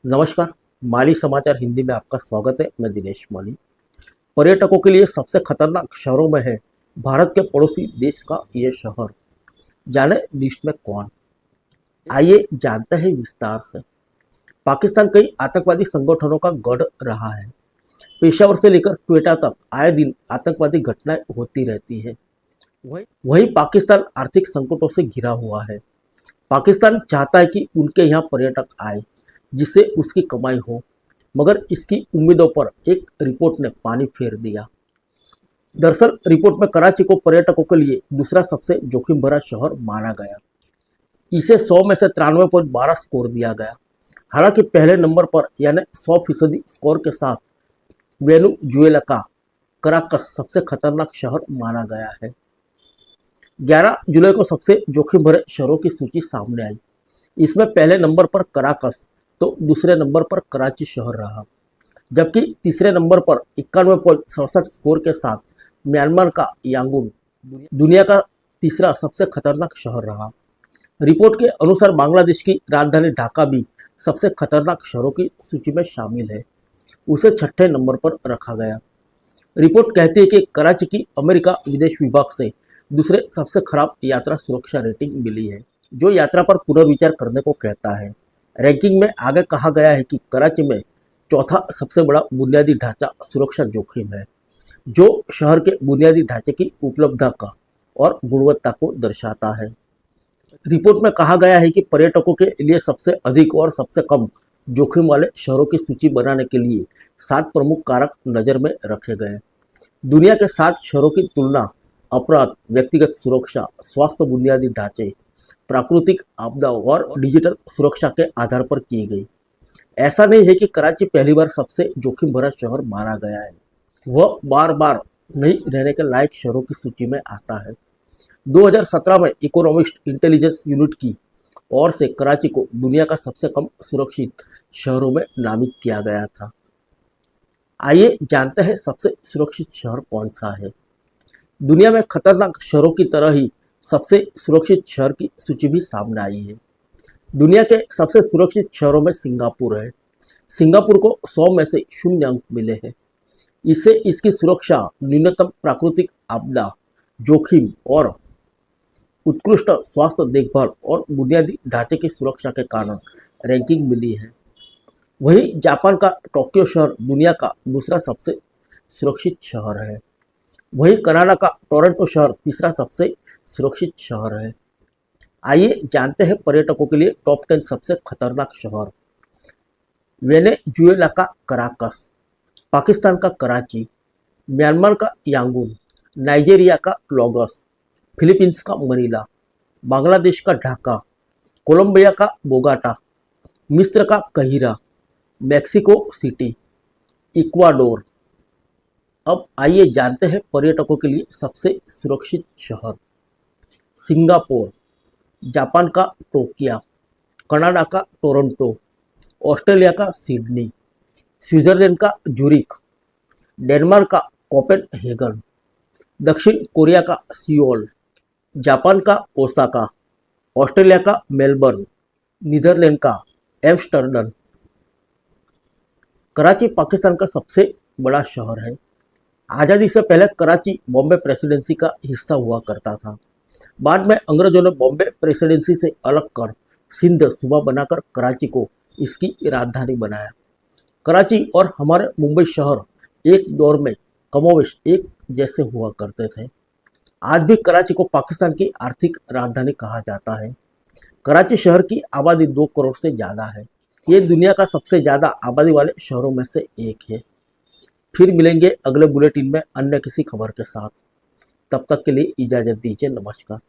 नमस्कार। माली समाचार हिंदी में आपका स्वागत है। मैं दिनेश माली। पर्यटकों के लिए सबसे खतरनाक शहरों में है भारत के पड़ोसी देश का ये शहर। जाने लिस्ट में कौन, आइए जानते हैं विस्तार से। पाकिस्तान कई आतंकवादी संगठनों का गढ़ रहा है। पेशावर से लेकर क्वेटा तक आए दिन आतंकवादी घटनाएं होती रहती है। वहीं पाकिस्तान आर्थिक संकटों से घिरा हुआ है। पाकिस्तान चाहता है कि उनके यहाँ पर्यटक आए जिससे उसकी कमाई हो, मगर इसकी उम्मीदों पर एक रिपोर्ट ने पानी फेर दिया। दरअसल रिपोर्ट में कराची को पर्यटकों के लिए दूसरा सबसे जोखिम भरा शहर माना गया। इसे 100 में से 93.12 स्कोर दिया गया। हालांकि पहले नंबर पर यानी 100% स्कोर के साथ वेनेजुएला का कराकस सबसे खतरनाक शहर माना गया है। 11 जुलाई को सबसे जोखिम भरे शहरों की सूची सामने आई। इसमें पहले नंबर पर कराकस तो दूसरे नंबर पर कराची शहर रहा, जबकि तीसरे नंबर पर 91.67 स्कोर के साथ म्यांमार का यांगून दुनिया का तीसरा सबसे खतरनाक शहर रहा। रिपोर्ट के अनुसार बांग्लादेश की राजधानी ढाका भी सबसे खतरनाक शहरों की सूची में शामिल है। उसे 6ठे नंबर पर रखा गया। रिपोर्ट कहती है कि कराची की अमेरिका विदेश विभाग से दूसरे सबसे खराब यात्रा सुरक्षा रेटिंग मिली है, जो यात्रा पर पुनर्विचार करने को कहता है। रैंकिंग में आगे कहा गया है कि कराची में चौथा सबसे बड़ा बुनियादी ढांचा सुरक्षा जोखिम है, जो शहर के बुनियादी ढांचे की उपलब्धता का और गुणवत्ता को दर्शाता है। रिपोर्ट में कहा गया है कि पर्यटकों के लिए सबसे अधिक और सबसे कम जोखिम वाले शहरों की सूची बनाने के लिए 7 प्रमुख कारक नज़र में रखे गए। दुनिया के 7 शहरों की तुलना अपराध, व्यक्तिगत सुरक्षा, स्वास्थ्य बुनियादी ढांचे, प्राकृतिक आपदाओं और डिजिटल सुरक्षा के आधार पर की गई। ऐसा नहीं है कि कराची पहली बार सबसे जोखिम भरा शहर माना गया है, वह बार बार नहीं रहने के लायक शहरों की सूची में आता है। 2017 में इकोनॉमिस्ट इंटेलिजेंस यूनिट की ओर से कराची को दुनिया का सबसे कम सुरक्षित शहरों में नामित किया गया था। आइए जानते हैं सबसे सुरक्षित शहर कौन सा है। दुनिया में खतरनाक शहरों की तरह ही सबसे सुरक्षित शहर की सूची भी सामने आई है। दुनिया के सबसे सुरक्षित शहरों में सिंगापुर है। सिंगापुर को 100 में से 0 अंक मिले हैं। इससे इसकी सुरक्षा, न्यूनतम प्राकृतिक आपदा जोखिम और उत्कृष्ट स्वास्थ्य देखभाल और बुनियादी ढांचे की सुरक्षा के कारण रैंकिंग मिली है। वहीं जापान का टोक्यो शहर दुनिया का दूसरा सबसे सुरक्षित शहर है। वहीं कनाडा का टोरंटो शहर तीसरा सबसे सुरक्षित शहर है। आइए जानते हैं पर्यटकों के लिए टॉप 10 सबसे खतरनाक शहर। वेनेजुएला का कराकस, पाकिस्तान का कराची, म्यांमार का यांगून, नाइजीरिया का लॉगोस, फिलीपींस का मनीला, बांग्लादेश का ढाका, कोलंबिया का बोगोटा, मिस्र का कहिरा, मैक्सिको सिटी, इक्वाडोर। अब आइए जानते हैं पर्यटकों के लिए सबसे सुरक्षित शहर। सिंगापुर, जापान का टोक्यो, कनाडा का टोरंटो, ऑस्ट्रेलिया का सिडनी, स्विट्जरलैंड का ज्यूरिख, डेनमार्क का कोपेनहेगन, दक्षिण कोरिया का सियोल, जापान का ओसाका, ऑस्ट्रेलिया का मेलबर्न, नीदरलैंड का एम्स्टर्डम। कराची पाकिस्तान का सबसे बड़ा शहर है। आज़ादी से पहले कराची बॉम्बे प्रेसिडेंसी का हिस्सा हुआ करता था। बाद में अंग्रेजों ने बॉम्बे प्रेसिडेंसी से अलग कर सिंध सूबा बनाकर कराची को इसकी राजधानी बनाया। कराची और हमारे मुंबई शहर एक दौर में कमोवेश एक जैसे हुआ करते थे। आज भी कराची को पाकिस्तान की आर्थिक राजधानी कहा जाता है। कराची शहर की आबादी 2 करोड़ से ज़्यादा है। ये दुनिया का सबसे ज़्यादा आबादी वाले शहरों में से एक है। फिर मिलेंगे अगले बुलेटिन में अन्य किसी खबर के साथ। तब तक के लिए इजाज़त दीजिए। नमस्कार।